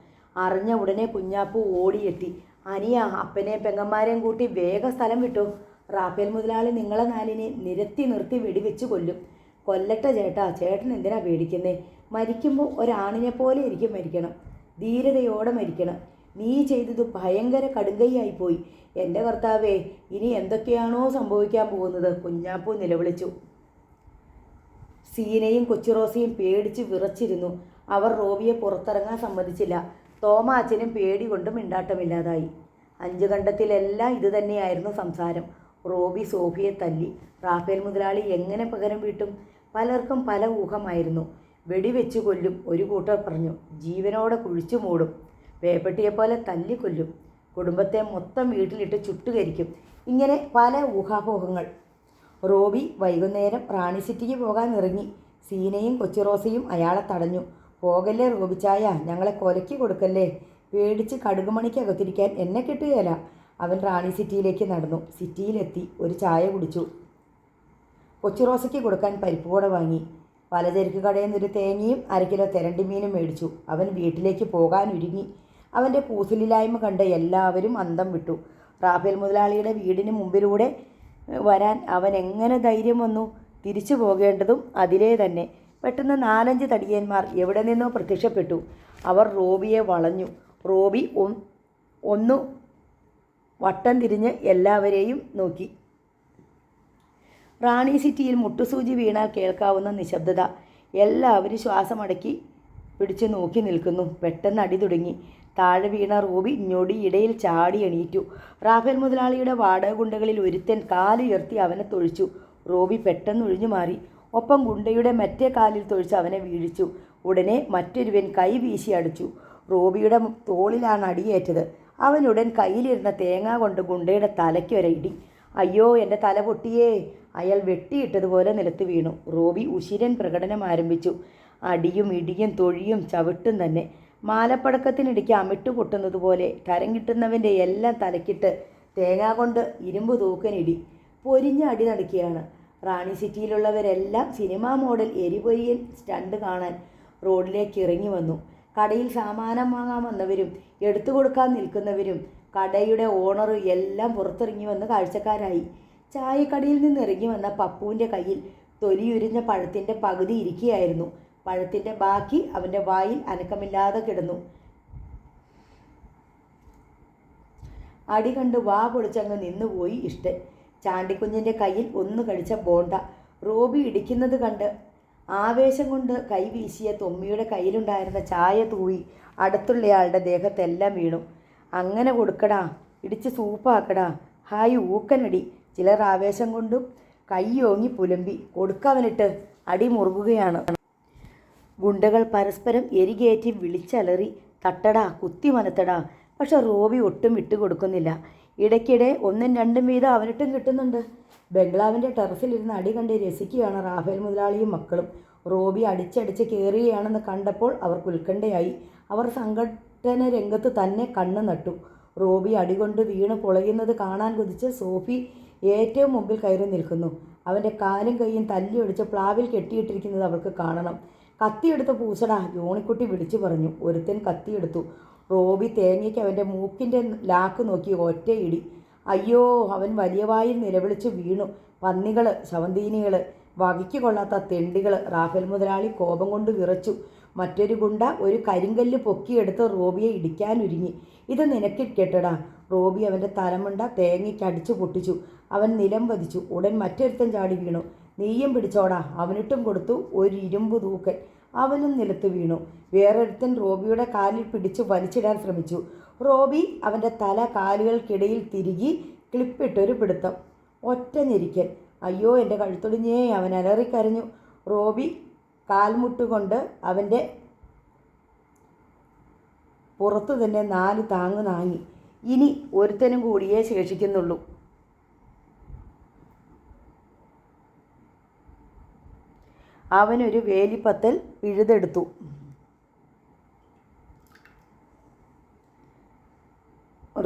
അറിഞ്ഞ ഉടനെ കുഞ്ഞാപ്പു ഓടിയെത്തി. അനിയ, അപ്പനെയും പെങ്ങന്മാരെയും കൂട്ടി വേഗം സ്ഥലം വിട്ടു. റാഫേൽ മുതലാളി നിങ്ങളെ 4നെ നിരത്തി നിർത്തി വെടിവെച്ച് കൊല്ലും. കൊല്ലട്ടെ ചേട്ടാ, ചേട്ടൻ എന്തിനാ പേടിക്കുന്നേ? മരിക്കുമ്പോൾ ഒരാണിനെ പോലെ എനിക്ക് മരിക്കണം. ധീരതയോടെ മരിക്കണം. നീ ചെയ്തത് ഭയങ്കര കടുങ്കൈയായിപ്പോയി. എൻ്റെ കർത്താവേ, ഇനി എന്തൊക്കെയാണോ സംഭവിക്കാൻ പോകുന്നത്? കുഞ്ഞാപ്പു നിലവിളിച്ചു. സീനയും കൊച്ചുറോസയും പേടിച്ച് വിറച്ചിരുന്നു. അവർ റോബിയെ പുറത്തിറങ്ങാൻ സമ്മതിച്ചില്ല. തോമാച്ചനും പേടി കൊണ്ട് മിണ്ടാട്ടമില്ലാതായി. 5 കണ്ടത്തിലെല്ലാം ഇതുതന്നെയായിരുന്നു സംസാരം. റോബി സോഫിയെ തല്ലി. റാഫേൽ മുതലാളി എങ്ങനെ പകരം വീട്ടും? പലർക്കും പല ഊഹമായിരുന്നു. വെടിവെച്ചു കൊല്ലും ഒരു കൂട്ടർ പറഞ്ഞു. ജീവനോടെ കുഴിച്ചു മൂടും. പേപ്പട്ടിയെപ്പോലെ തല്ലിക്കൊല്ലും. കുടുംബത്തെ മൊത്തം വീട്ടിലിട്ട് ചുട്ടുകരിക്കും. ഇങ്ങനെ പല ഊഹാപോഹങ്ങൾ. റോബി വൈകുന്നേരം റാണി സിറ്റിക്ക് പോകാൻ ഇറങ്ങി. സീനയും കൊച്ചുറോസയും അയാളെ തടഞ്ഞു. പോകല്ലേ റോബിച്ചായ, ഞങ്ങളെ കൊലയ്ക്ക് കൊടുക്കല്ലേ. പേടിച്ച് കടുകുമണിക്കകത്തിരിക്കാൻ എന്നെ കിട്ടുകയില്ല. അവൻ റാണി സിറ്റിയിലേക്ക് നടന്നു. സിറ്റിയിലെത്തി ഒരു ചായ കുടിച്ചു. കൊച്ചുറോസയ്ക്ക് കൊടുക്കാൻ പരിപ്പുവട വാങ്ങി. പലചരക്ക് കടയിൽ നിന്നൊരു തേങ്ങയും 1/2 കിലോ തെരണ്ടിമീനും മേടിച്ചു. അവൻ വീട്ടിലേക്ക് പോകാനൊരുങ്ങി. അവൻ്റെ കൂസലില്ലായ്മ കണ്ട് എല്ലാവരും അന്തം വിട്ടു. റാഫേൽ മുതലാളിയുടെ വീടിന് മുമ്പിലൂടെ വരാൻ അവൻ എങ്ങനെ ധൈര്യം വന്നു? തിരിച്ചു പോകേണ്ടതും അതിലേ തന്നെ. പെട്ടെന്ന് 4-5 തടിയന്മാർ എവിടെ നിന്നോ പ്രത്യക്ഷപ്പെട്ടു. അവർ റോബിയെ വളഞ്ഞു. റോബി ഒന്നു വട്ടം തിരിഞ്ഞ് എല്ലാവരെയും നോക്കി. റാണി സിറ്റിയിൽ മുട്ടുസൂചി വീണാൽ കേൾക്കാവുന്ന നിശബ്ദത. എല്ലാവരും ശ്വാസമടക്കി പിടിച്ചു നോക്കി നിൽക്കുന്നു. പെട്ടെന്ന് അടി തുടങ്ങി. താഴെ വീണ റോബി ഞൊടിയിടയിൽ ചാടി എണീറ്റു. റാഫേൽ മുതലാളിയുടെ വാടക ഗുണ്ടകളിൽ ഒരുത്തൻ കാലുയർത്തി അവനെ തൊഴിച്ചു. റോബി പെട്ടെന്ന് ഒഴിഞ്ഞു മാറി. ഒപ്പം ഗുണ്ടയുടെ മറ്റേ കാലിൽ തൊഴിച്ച് അവനെ വീഴിച്ചു. ഉടനെ മറ്റൊരുവൻ കൈ വീശി അടിച്ചു. റോബിയുടെ തോളിലാണ് അടിയേറ്റത്. അവനുടൻ കയ്യിലിരുന്ന തേങ്ങ കൊണ്ട് ഗുണ്ടയുടെ തലയ്ക്ക് വരെ ഇടി. അയ്യോ, എൻ്റെ തല പൊട്ടിയേ! അയാൾ വെട്ടിയിട്ടതുപോലെ നിലത്ത് വീണു. റോബി ഉശിരൻ പ്രകടനം ആരംഭിച്ചു. അടിയും ഇടിയും തൊഴിയും ചവിട്ടും തന്നെ. മാലപ്പടക്കത്തിനിടയ്ക്ക് അമിട്ട് പൊട്ടുന്നത് പോലെ തരം കിട്ടുന്നവൻ്റെ എല്ലാം തലക്കിട്ട് തേങ്ങ കൊണ്ട് ഇരുമ്പ് തൂക്കനിടി. പൊരിഞ്ഞ അടി നടക്കുകയാണ്. റാണി സിറ്റിയിലുള്ളവരെല്ലാം സിനിമാ മോഡൽ എരിപൊരിയൻ സ്റ്റണ്ട് കാണാൻ റോഡിലേക്ക് ഇറങ്ങി വന്നു. കടയിൽ സാമാനം വാങ്ങാൻ വന്നവരും എടുത്തു കൊടുക്കാൻ നിൽക്കുന്നവരും കടയുടെ ഓണർ എല്ലാം പുറത്തിറങ്ങി വന്ന് കാഴ്ചക്കാരായി. ചായക്കടയിൽ നിന്ന് ഇറങ്ങി വന്ന പപ്പുവിൻ്റെ കയ്യിൽ തൊലിയുരിഞ്ഞ പഴത്തിൻ്റെ പകുതി ഇരിക്കുകയായിരുന്നു. പഴത്തിൻ്റെ ബാക്കി അവൻ്റെ വായിൽ അനക്കമില്ലാതെ കിടന്നു. അടി കണ്ട് വാ പൊളിച്ചങ്ങ് നിന്നുപോയി ഇഷ്ടൻ. ചാണ്ടിക്കുഞ്ഞിൻ്റെ കയ്യിൽ ഒന്ന് കഴിച്ച ബോണ്ട. റോബി ഇടിക്കുന്നത് കണ്ട് ആവേശം കൊണ്ട് കൈവീശിയ തൊമ്മിയുടെ കയ്യിലുണ്ടായിരുന്ന ചായ തൂവി അടുത്തുള്ളയാളുടെ ദേഹത്തെല്ലാം വീണു. അങ്ങനെ കൊടുക്കടാ, ഇടിച്ച് സൂപ്പാക്കടാ, ഹായ് ഊക്കനടി. ചിലർ ആവേശം കൊണ്ടും കൈയോങ്ങി പുലമ്പി. കൊടുക്കവനിട്ട്, അടി മുറുകുകയാണ്. ഗുണ്ടകൾ പരസ്പരം എരികേറ്റി വിളിച്ചലറി. തട്ടടാ, കുത്തി മനത്തടാ. പക്ഷെ റോബി ഒട്ടും വിട്ടുകൊടുക്കുന്നില്ല. ഇടയ്ക്കിടെ 1ഉം 2ഉം വീതം അവനിട്ടും കിട്ടുന്നുണ്ട്. ബംഗ്ലാവിൻ്റെ ടെറസിലിരുന്ന് അടി കണ്ട് രസിക്കുകയാണ് റാഫേൽ മുതലാളിയും മക്കളും. റോബി അടിച്ചടിച്ച് കയറുകയാണെന്ന് കണ്ടപ്പോൾ അവർക്ക് ഉത്കണ്ഠയായി. അവർ സംഘടന രംഗത്ത് തന്നെ കണ്ണു നട്ടു. റോബി അടികൊണ്ട് വീണ് പൊളയുന്നത് കാണാൻ കൊതിച്ച് സോഫി ഏറ്റവും മുമ്പിൽ കയറി നിൽക്കുന്നു. അവൻ്റെ കാലും കൈയും തല്ലി ഒടിച്ച് പ്ലാവിൽ കെട്ടിയിട്ടിരിക്കുന്നത് അവൾക്ക് കാണണം. കത്തിയെടുത്ത് പൂസടാ, ജോണിക്കുട്ടി വിളിച്ചു പറഞ്ഞു. ഒരുത്തൻ കത്തിയെടുത്തു. റോബി തേങ്ങയ്ക്ക് അവൻ്റെ മൂക്കിൻ്റെ ലാക്ക് നോക്കി ഒറ്റയിടി. അയ്യോ! അവൻ വലിയ വായിൽ നിലവിളിച്ച് വീണു. പന്നികൾ, ശവന്തീനികൾ, വകയ്ക്ക് കൊള്ളാത്ത തെണ്ടികൾ. റാഫേൽ മുതലാളി കോപം കൊണ്ട് വിറച്ചു. മറ്റൊരു ഗുണ്ട ഒരു കരിങ്കല്ല് പൊക്കിയെടുത്ത് റോബിയെ ഇടിക്കാനൊരുങ്ങി. ഇത് നിനക്കിരിക്കട്ടെടാ. റോബി അവൻ്റെ തലമുണ്ട തേങ്ങയ്ക്ക് അടിച്ചു പൊട്ടിച്ചു. അവൻ നിലം പതിച്ചു. ഉടൻ മറ്റൊരുത്തൻ ചാടി വീണു. നീയും പിടിച്ചോടാ. അവനിട്ടും കൊടുത്തു ഒരു ഇരുമ്പ് തൂക്കൽ. അവനും നിലത്ത് വീണു. വേറൊരുത്തൻ റോബിയുടെ കാലിൽ പിടിച്ചു വലിച്ചിടാൻ ശ്രമിച്ചു. റോബി അവൻ്റെ തല കാലുകൾക്കിടയിൽ തിരുകി ക്ലിപ്പിട്ടൊരു പിടുത്തം. ഒറ്റ ഞെരിക്കൽ. അയ്യോ, എൻ്റെ കഴുത്തൊടിഞ്ഞേ! അവൻ അലറിക്കരഞ്ഞു. റോബി കാൽമുട്ടുകൊണ്ട് അവൻ്റെ പുറത്തു തന്നെ 4 താങ്ങ് താങ്ങി. ഇനി ഒരുത്തനും കൂടിയേ ശേഷിക്കുന്നുള്ളൂ. അവനൊരു വേലിപ്പത്തൽ പിഴുതെടുത്തു.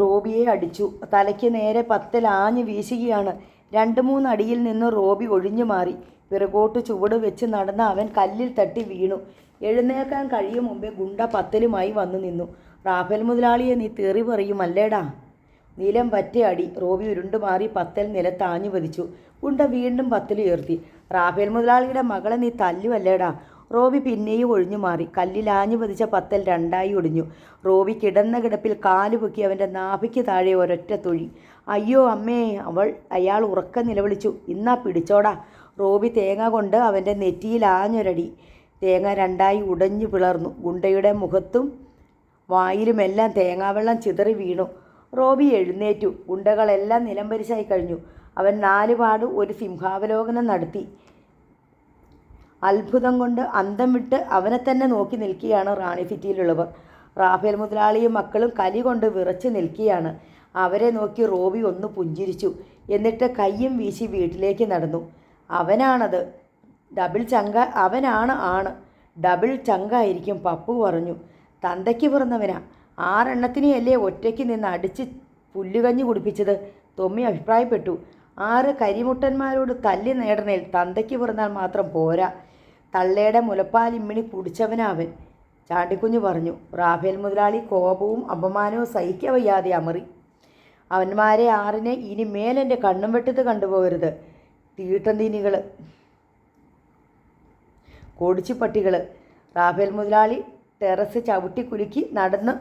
റോബിയെ അടിച്ചു. തലയ്ക്ക് നേരെ പത്തൽ ആഞ്ഞു വീശുകയാണ്. 2-3 അടിയിൽ നിന്ന് റോബി ഒഴിഞ്ഞു മാറി. പിറകോട്ട് ചുവട് വെച്ച് നടന്ന അവൻ കല്ലിൽ തട്ടി വീണു. എഴുന്നേൽക്കാൻ കഴിയും മുമ്പേ ഗുണ്ട പത്തലുമായി വന്നു നിന്നു. റാഫേൽ മുതലാളിയെ നീ തെറി പറയുമല്ലേടാ? നിലം പറ്റേ അടി. റോബി ഉരുണ്ടുമാറി പത്തൽ നിലത്താഞ്ഞു പതിച്ചു. ഗുണ്ട വീണ്ടും പത്തൽ ഉയർത്തി. റാഫേൽ മുതലാളിയുടെ മകളെ നീ തല്ലുവല്ലേടാ? റോബി പിന്നെയും ഒഴിഞ്ഞു മാറി. കല്ലിലാഞ്ഞു പതിച്ച പത്തൽ 2ആയി ഒടിഞ്ഞു. റോബി കിടന്ന കിടപ്പിൽ കാല് പൊക്കി അവൻ്റെ നാഭിക്ക് താഴെ ഒരൊറ്റ തൊഴി. അയ്യോ അമ്മേ! അയാൾ ഉറക്കം നിലവിളിച്ചു. ഇന്നാ പിടിച്ചോടാ. റോബി തേങ്ങ കൊണ്ട് അവൻ്റെ നെറ്റിയിൽ ആഞ്ഞൊരടി. തേങ്ങ 2ആയി ഉടഞ്ഞു പിളർന്നു. ഗുണ്ടയുടെ മുഖത്തും വായിലുമെല്ലാം തേങ്ങാവെള്ളം ചിതറി വീണു. റോബി എഴുന്നേറ്റു. ഗുണ്ടകളെല്ലാം നിലംപരിശായി കഴിഞ്ഞു. അവൻ 4 പാട് ഒരു സിംഹാവലോകനം നടത്തി. അത്ഭുതം കൊണ്ട് അന്തം വിട്ട് അവനെ തന്നെ നോക്കി നിൽക്കുകയാണ് റാണി സിറ്റിയിലുള്ളവർ. റാഫേൽ മുതലാളിയും മക്കളും കലി കൊണ്ട് വിറച്ച് നിൽക്കുകയാണ്. അവരെ നോക്കി റോബി ഒന്ന് പുഞ്ചിരിച്ചു. എന്നിട്ട് കയ്യും വീശി വീട്ടിലേക്ക് നടന്നു. അവനാണത് ഡബിൾ ചങ്ക അവനാണ് ഡബിൾ ചങ്കായിരിക്കും, പപ്പു പറഞ്ഞു. തന്തയ്ക്ക് പിറന്നവനാ. 6 എണ്ണത്തിനെയല്ലേ ഒറ്റയ്ക്ക് നിന്ന് അടിച്ച് പുല്ലുകഞ്ഞി കുടിപ്പിച്ചത്? തൊമ്മി അഭിപ്രായപ്പെട്ടു. 6 കരിമുട്ടന്മാരോട് തല്ലി നേടണേൽ തന്തയ്ക്ക് പിറന്നാൽ മാത്രം പോരാ. തള്ളയുടെ മുലപ്പാലിമ്മിണി കുടിച്ചവനാവൻ, ചാണ്ടിക്കുഞ്ഞു പറഞ്ഞു. റാഫേൽ മുതലാളി കോപവും അപമാനവും സഹിക്കവയ്യാതെ അമറി. അവന്മാരെ 6നെ ഇനി മേലെൻ്റെ കണ്ണും വെട്ടത്ത് കണ്ടുപോകരുത്. തീട്ടന്തീനികൾ, കോടിച്ചിപ്പട്ടികൾ. റാഫേൽ മുതലാളി ടെറസ് ചവിട്ടി കുലുക്കി നടന്ന്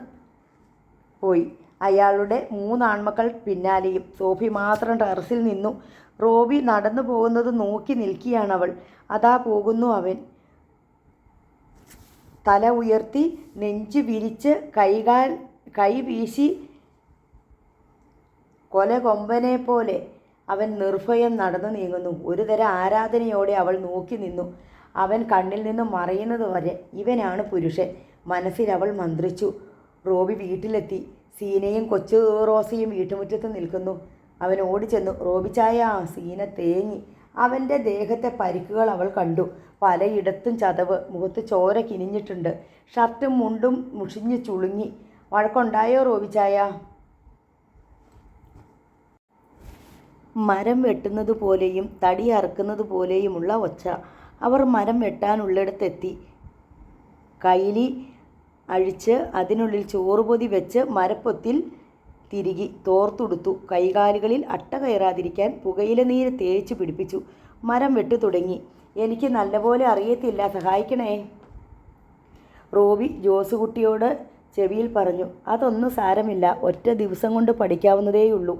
പോയി. അയാളുടെ 3 ആൺമക്കൾ പിന്നാലെയും. സോഫി മാത്രം ടെറസിൽ നിന്നു. റോബി നടന്നു പോകുന്നത് നോക്കി നിൽക്കുകയാണവൾ. അതാ പോകുന്നു അവൻ. തല ഉയർത്തി നെഞ്ചു വിരിച്ച് കൈ വീശി കൊലകൊമ്പനെ പോലെ അവൻ നിർഭയം നടന്നു നീങ്ങുന്നു. ഒരു തരം ആരാധനയോടെ അവൾ നോക്കി നിന്നു. അവൻ കണ്ണിൽ നിന്നും മറയുന്നത് വരെ. ഇവനാണ് പുരുഷൻ, മനസ്സിൽ അവൾ മന്ത്രിച്ചു. റോബി വീട്ടിലെത്തി. സീനയും കൊച്ചു റോസയും വീട്ടുമുറ്റത്ത് നിൽക്കുന്നു. അവൻ ഓടിച്ചെന്നു. റോബിച്ചായ! സീന തേങ്ങി. അവൻ്റെ ദേഹത്തെ പരിക്കുകൾ അവൾ കണ്ടു. പലയിടത്തും ചതവ്. മുഖത്ത് ചോര കിനിഞ്ഞിട്ടുണ്ട്. ഷർട്ടും മുണ്ടും മുഷിഞ്ഞ് ചുളുങ്ങി. വഴക്കുണ്ടായോ റോബിച്ചായ? മരം വെട്ടുന്നത് പോലെയും തടി അറുക്കുന്നത് പോലെയുമുള്ള ഒച്ച. അവർ മരം വെട്ടാനുള്ളിടത്തെത്തി. കൈലി അഴിച്ച് അതിനുള്ളിൽ ചോറുപൊതി വെച്ച് മരപ്പൊത്തിൽ തിരുകി തോർത്തുടുത്തു. കൈകാലുകളിൽ അട്ട കയറാതിരിക്കാൻ പുകയില നീര് തേച്ച് പിടിപ്പിച്ചു. മരം വെട്ടു തുടങ്ങി. എനിക്ക് നല്ലപോലെ അറിയത്തില്ല, സഹായിക്കണേ. റോബി ജോസുകുട്ടിയോട് ചെവിയിൽ പറഞ്ഞു. അതൊന്നും സാരമില്ല, ഒറ്റ ദിവസം കൊണ്ട് പഠിക്കാവുന്നതേയുള്ളൂ.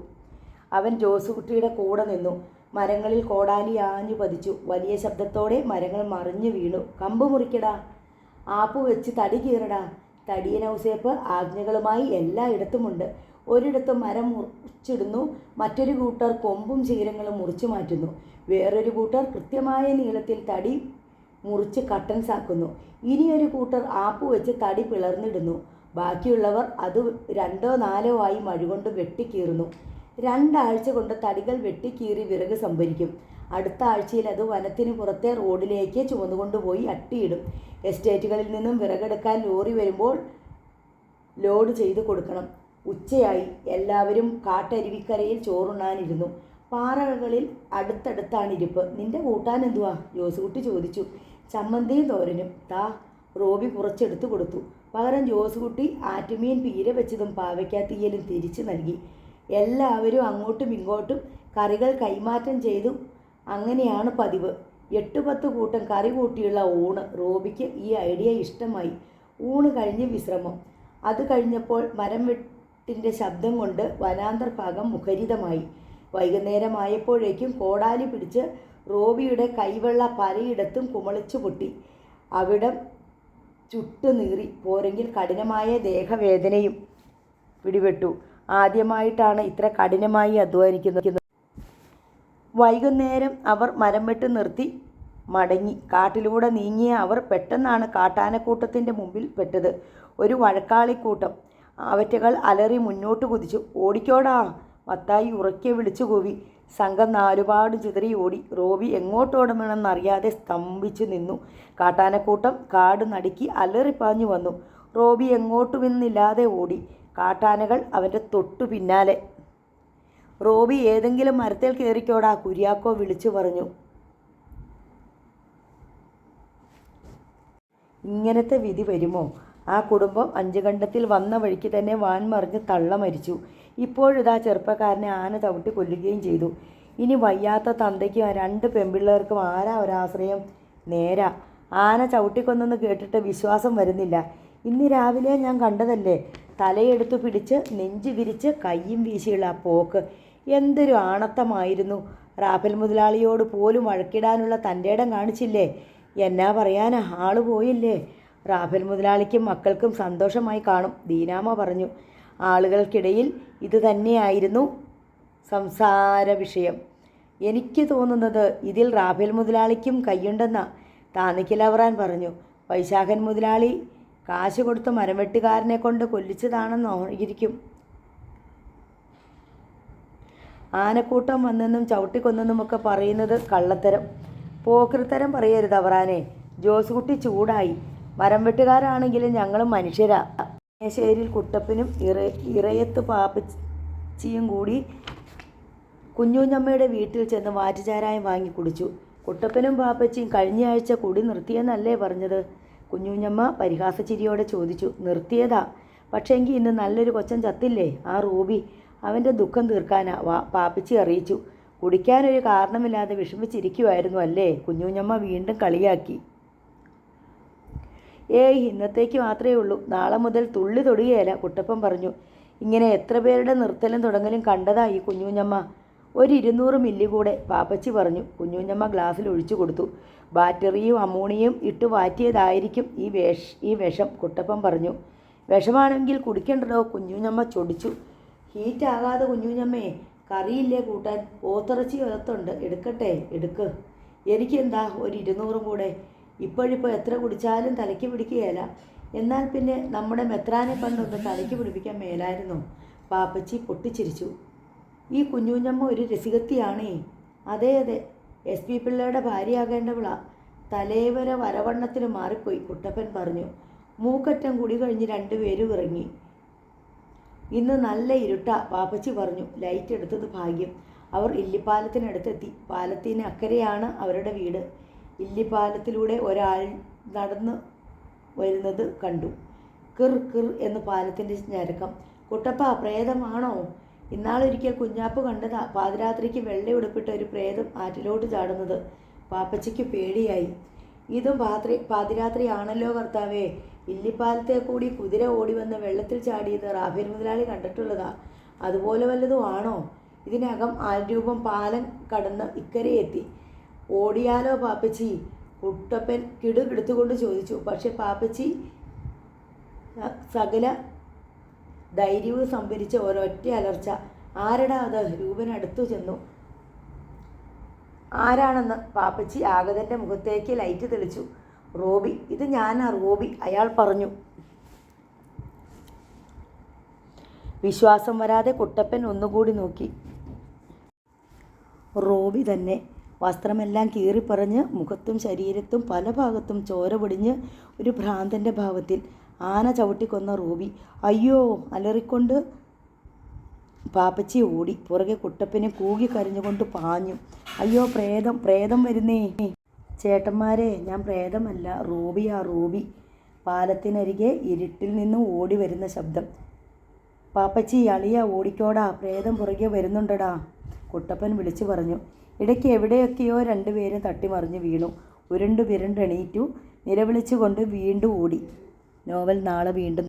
അവൻ ജോസുകുട്ടിയുടെ കൂടെ നിന്നു. മരങ്ങളിൽ കോടാലി ആഞ്ഞു പതിച്ചു. വലിയ ശബ്ദത്തോടെ മരങ്ങൾ മറിഞ്ഞു വീണു. കമ്പ് മുറിക്കടാ, ആപ്പ് വെച്ച് തടി കീറടാ. തടിയൻ ഔസേപ്പ് ആജ്ഞകളുമായി എല്ലായിടത്തുമുണ്ട്. ഒരിടത്ത് മരം മുറിച്ചിടുന്നു, മറ്റൊരു കൂട്ടർ കൊമ്പും ചീരങ്ങളും മുറിച്ചു മാറ്റുന്നു, വേറൊരു കൂട്ടർ കൃത്യമായ നീളത്തിൽ തടി മുറിച്ച് കട്ടൻസാക്കുന്നു, ഇനിയൊരു കൂട്ടർ ആപ്പ് വെച്ച് തടി പിളർന്നിടുന്നു, ബാക്കിയുള്ളവർ അത് 2ഓ 4ഓ ആയി മഴുകൊണ്ട് വെട്ടിക്കീറുന്നു. 2 ആഴ്ച കൊണ്ട് തടികൾ വെട്ടിക്കീറി വിറക് സംഭരിക്കും. അടുത്ത ആഴ്ചയിൽ അത് വനത്തിന് പുറത്തെ റോഡിലേക്ക് ചുമന്നുകൊണ്ടുപോയി അട്ടിയിടും. എസ്റ്റേറ്റുകളിൽ നിന്നും വിറകെടുക്കാൻ ലോറി വരുമ്പോൾ ലോഡ് ചെയ്ത് കൊടുക്കണം. ഉച്ചയായി. എല്ലാവരും കാട്ടരുവിക്കരയിൽ ചോറുണ്ണാനിരുന്നു. പാറകളിൽ അടുത്തടുത്താണിരിപ്പ്. നിന്റെ കൂട്ടാൻ എന്തുവാ? ജോസുകുട്ടി ചോദിച്ചു. ചമ്മന്തിയും തോരനും. താ. റോബി കുറച്ചെടുത്തു കൊടുത്തു. പകരം ജോസുകുട്ടി ആറ്റുമീൻ പീര വെച്ചതും പാവയ്ക്കാത്തീയലും തിരിച്ചു നൽകി. എല്ലാവരും അങ്ങോട്ടും ഇങ്ങോട്ടും കറികൾ കൈമാറ്റം ചെയ്തു. അങ്ങനെയാണ് പതിവ്. 8-10 കൂട്ടം കറി കൂട്ടിയുള്ള ഊണ്. റോബിക്ക് ഈ ഐഡിയ ഇഷ്ടമായി. ഊണ് കഴിഞ്ഞ് വിശ്രമം. അത് കഴിഞ്ഞപ്പോൾ മരം വെട്ടിൻ്റെ ശബ്ദം കൊണ്ട് വനാന്തർഭാഗം മുഖരിതമായി. വൈകുന്നേരമായപ്പോഴേക്കും കോടാലി പിടിച്ച് റോബിയുടെ കൈവെള്ള പലയിടത്തും കുമളിച്ചു പൊട്ടി. അവിടം ചുട്ടുനീറി. പോരെങ്കിൽ കഠിനമായ ദേഹവേദനയും പിടിപെട്ടു. ആദ്യമായിട്ടാണ് ഇത്ര കഠിനമായി അധ്വാനിക്കുന്നത്. വൈകുന്നേരം അവർ മരം വെട്ട് നിർത്തി മടങ്ങി. കാട്ടിലൂടെ നീങ്ങിയ അവർ പെട്ടെന്നാണ് കാട്ടാനക്കൂട്ടത്തിൻ്റെ മുമ്പിൽ പെട്ടത്. ഒരു വഴക്കാളിക്കൂട്ടം. അവറ്റകൾ അലറി മുന്നോട്ട് കുതിച്ചു. ഓടിക്കോടാ! മത്തായി ഉറക്കെ വിളിച്ചു കൂവി. സംഘം നാലുപാട് ചിതറി ഓടി. റോബി എങ്ങോട്ടോടണമെന്നറിയാതെ സ്തംഭിച്ചു നിന്നു. കാട്ടാനക്കൂട്ടം കാട് നടുക്കി അലറിപ്പാഞ്ഞു വന്നു. റോബി എങ്ങോട്ടുമെന്നില്ലാതെ ഓടി. കാട്ടാനകൾ അവൻ്റെ തൊട്ടു പിന്നാലെ. റോബി ഏതെങ്കിലും മരത്തിൽ കയറിക്കോടാ! കുര്യാക്കോ വിളിച്ചു പറഞ്ഞു. ഇങ്ങനത്തെ വിധി വരുമോ? ആ കുടുംബം അഞ്ചുകണ്ടത്തിൽ വന്ന വഴിക്ക് തന്നെ വാൻ മറിഞ്ഞ് തള്ള മരിച്ചു. ഇപ്പോഴിതാ ചെറുപ്പക്കാരനെ ആന ചവിട്ടി കൊല്ലുകയും ചെയ്തു. ഇനി വയ്യാത്ത തന്തയ്ക്കും 2 പെൺപിള്ളേർക്കും ആരാ ഒരാശ്രയം? നേരാ, ആന ചവിട്ടിക്കൊന്നെന്ന് കേട്ടിട്ട് വിശ്വാസം വരുന്നില്ല. ഇന്ന് രാവിലെ ഞാൻ കണ്ടതല്ലേ, തലയെടുത്തു പിടിച്ച് നെഞ്ചു വിരിച്ച് കയ്യും വീശിയുള്ള ആ പോക്ക്. എന്തൊരു ആണത്തമായിരുന്നു! റാഫേൽ മുതലാളിയോട് പോലും വഴക്കിടാനുള്ള തൻ്റെ ഇടം കാണിച്ചില്ലേ? എന്നാ പറയാനാ, ആള് പോയില്ലേ? റാഫേൽ മുതലാളിക്കും മക്കൾക്കും സന്തോഷമായി കാണും, ദീനാമ പറഞ്ഞു. ആളുകൾക്കിടയിൽ ഇത് തന്നെയായിരുന്നു സംസാര വിഷയം. എനിക്ക് തോന്നുന്നത് ഇതിൽ റാഫേൽ മുതലാളിക്കും കയ്യുണ്ടെന്നാ, താന്നിക്കിലവറാൻ പറഞ്ഞു. വൈശാഖൻ മുതലാളി കാശ് കൊടുത്ത് മരംവെട്ടുകാരനെ കൊണ്ട് കൊല്ലിച്ചതാണെന്നിരിക്കും. ആനക്കൂട്ടം വന്നെന്നും ചവിട്ടിക്കൊന്നെന്നുമൊക്കെ പറയുന്നത് കള്ളത്തരം, പോക്കൃത്തരം പറയരുത് അവറാനെ. ജോസുകുട്ടി ചൂടായി. മരം വെട്ടുകാരാണെങ്കിലും ഞങ്ങളും മനുഷ്യരാ. മേശേരിൽ കുട്ടപ്പനും ഇറയത്ത് പാപ്പച്ചിയും കൂടി കുഞ്ഞൂഞ്ഞമ്മയുടെ വീട്ടിൽ ചെന്ന് വാറ്റുചാരായം വാങ്ങി കുടിച്ചു. കുട്ടപ്പനും പാപ്പച്ചിയും കഴിഞ്ഞയാഴ്ച കുടി നിർത്തിയെന്നല്ലേ പറഞ്ഞത്? കുഞ്ഞൂഞ്ഞമ്മ പരിഹാസച്ചിരിയോടെ ചോദിച്ചു. നിർത്തിയതാ, പക്ഷേങ്കിൽ ഇന്ന് നല്ലൊരു കൊച്ചൻ ചത്തില്ലേ, ആ റൂബി. അവൻ്റെ ദുഃഖം തീർക്കാനാ പാപ്പച്ചി അറിയിച്ചു. കുടിക്കാനൊരു കാരണമില്ലാതെ വിഷമിച്ചിരിക്കുമായിരുന്നു അല്ലേ? കുഞ്ഞൂഞ്ഞമ്മ വീണ്ടും കളിയാക്കി. ഏയ്, ഇന്നത്തേക്ക് മാത്രമേ ഉള്ളൂ, നാളെ മുതൽ തുള്ളി തൊടുകയില്ല, കുട്ടപ്പൻ പറഞ്ഞു. ഇങ്ങനെ എത്ര പേരുടെ നിർത്തലും തുടങ്ങലും കണ്ടതാ ഈ കുഞ്ഞൂഞ്ഞമ്മ. 200 മില്ലി കൂടെ, പാപ്പച്ചി പറഞ്ഞു. കുഞ്ഞൂഞ്ഞമ്മ ഗ്ലാസ്സിൽ ഒഴിച്ചു കൊടുത്തു. ബാറ്ററിയും അമോണിയും ഇട്ട് വാറ്റിയതായിരിക്കും ഈ വിഷം, കുട്ടപ്പൻ പറഞ്ഞു. വിഷമാണെങ്കിൽ കുടിക്കണ്ടല്ലോ, കുഞ്ഞൂഞ്ഞമ്മ ചൊടിച്ചു. ഹീറ്റാകാതെ കുഞ്ഞൂഞ്ഞമ്മേ, കറിയില്ലേ കൂട്ടാൻ? പോത്തിറച്ചി അകത്തുണ്ട്, എടുക്കട്ടെ? എടുക്ക്. എനിക്കെന്താ 200 കൂടെ? ഇപ്പോഴിപ്പോൾ എത്ര കുടിച്ചാലും തലയ്ക്ക് പിടിക്കുകയില്ല. എന്നാൽ പിന്നെ നമ്മുടെ മെത്രാനെ കണ്ടൊന്ന് തലയ്ക്ക് പിടിപ്പിക്കാൻ മേലായിരുന്നോ? പാപ്പച്ചി പൊട്ടിച്ചിരിച്ചു. ഈ കുഞ്ഞൂഞ്ഞമ്മ ഒരു രസികത്തിയാണേ. അതെ അതെ, SP പിള്ളയുടെ ഭാര്യയാകേണ്ടവളാ. തലേവര വരവണ്ണത്തിന് മാറിപ്പോയി, കുട്ടപ്പൻ പറഞ്ഞു. മൂക്കറ്റം കുടി കഴിഞ്ഞ് 2 പേരും ഇറങ്ങി. ഇന്ന് നല്ല ഇരുട്ടാ, പാപ്പച്ചി പറഞ്ഞു. ലൈറ്റ് എടുത്തത് ഭാഗ്യം. അവർ ഇല്ലിപ്പാലത്തിനടുത്തെത്തി. പാലത്തിന് അക്കരെയാണ് അവരുടെ വീട്. ഇല്ലിപ്പാലത്തിലൂടെ ഒരാൾ നടന്നു വരുന്നത് കണ്ടു. കിർ കിർ എന്ന് പാലത്തിൻ്റെ ഞരക്കം. കുട്ടപ്പ, പ്രേതമാണോ? ഇന്നാളൊരിക്കൽ കുഞ്ഞാപ്പ് കണ്ടതാ, പാതിരാത്രിക്ക് വെള്ളയുടുപ്പിട്ട ഒരു പ്രേതം ആറ്റിലോട്ട് ചാടുന്നത്. പാപ്പച്ചിക്ക് പേടിയായി. ഇതും പാതിരാത്രിയാണല്ലോ കർത്താവേ. ഇല്ലിപ്പാലത്തെ കൂടി കുതിര ഓടി വന്ന് വെള്ളത്തിൽ ചാടിയത് റാഫേൽ മുതലാളി കണ്ടിട്ടുള്ളതാ. അതുപോലെ വല്ലതും ആണോ? ഇതിനകം ആൾരൂപം പാലം കടന്ന് ഇക്കരയെത്തി. ഓടിയാലോ പാപ്പച്ചി? കുട്ടപ്പൻ കിടുകിടുത്തുകൊണ്ട് ചോദിച്ചു. പക്ഷെ പാപ്പച്ചി സകല ധൈര്യവും സംഭരിച്ച ഒരൊറ്റ അലർച്ച. ആരടാ അത്? രൂപൻ അടുത്തു ചെന്നു. ആരാണെന്ന്? പാപ്പച്ചി ആഗതൻ്റെ മുഖത്തേക്ക് ലൈറ്റ് തെളിച്ചു. റോബി. ഇത് ഞാനാ റോബി, അയാൾ പറഞ്ഞു. വിശ്വാസം വരാതെ കുട്ടപ്പൻ ഒന്നുകൂടി നോക്കി. റോബി തന്നെ. വസ്ത്രമെല്ലാം കീറിപ്പറഞ്ഞ് മുഖത്തും ശരീരത്തും പല ഭാഗത്തും ചോര പൊടിഞ്ഞ് ഒരു ഭ്രാന്തൻ്റെ ഭാവത്തിൽ. ആന ചവിട്ടിക്കൊന്ന റോബി. അയ്യോ! അലറിക്കൊണ്ട് പാപ്പച്ചി ഓടി. പുറകെ കുട്ടപ്പനെ കൂകി കരഞ്ഞുകൊണ്ട് പാഞ്ഞു. അയ്യോ, പ്രേതം, പ്രേതം വരുന്നേ! ചേട്ടന്മാരെ, ഞാൻ പ്രേതമല്ല, റൂബിയാ, റൂബി. പാലത്തിനരികെ ഇരുട്ടിൽ നിന്നും ഓടി വരുന്ന ശബ്ദം. പാപ്പച്ചി, അളിയ, ഓടിക്കോടാ, പ്രേതം പുറകെ വരുന്നുണ്ടടാ, കുട്ടപ്പൻ വിളിച്ചു പറഞ്ഞു. ഇടയ്ക്ക് എവിടെയൊക്കെയോ രണ്ടുപേരും തട്ടിമറിഞ്ഞു വീണു. ഉരുണ്ടു വിരണ്ടെണീറ്റു. നിലവിളിച്ചുകൊണ്ട് വീണ്ടും ഓടി. നോവൽ നാളെ വീണ്ടും.